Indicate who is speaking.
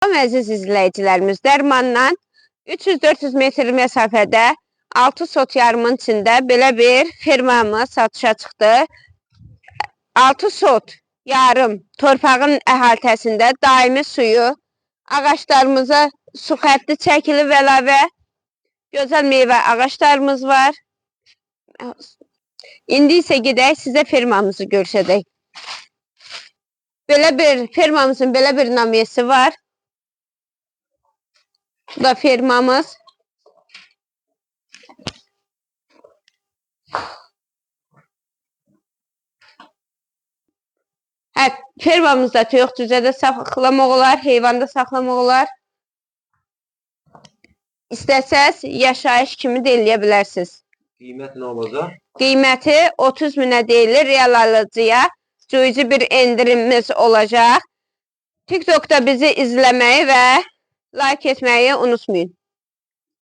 Speaker 1: Əziz izləyicilərimiz, Dərmandan 300-400 metr məsafədə 6 sot yarımın içində belə bir fermamız satışa çıxdı. 6 sot yarım torpağın əhatəsində daimi suyu, ağaçlarımıza su xətti çəkilib əlavə, gözəl meyvə ağaçlarımız var. İndi isə gedək sizə fermamızı göstərək. Fermamızın belə bir namiyesi var. Bu da fermamız. Fermamızda toyuq cücədə saxlamaq olar, heyvanda saxlamaq olar. İstəsəz yaşayış kimi də eləyə bilərsiniz.
Speaker 2: Qiymət nə olacaq?
Speaker 1: Qiyməti 30 minə deyilir, real alıcıya cüzi bir endirimimiz olacaq. TikTok'da bizi izləməyi və like etməyi unutmayın.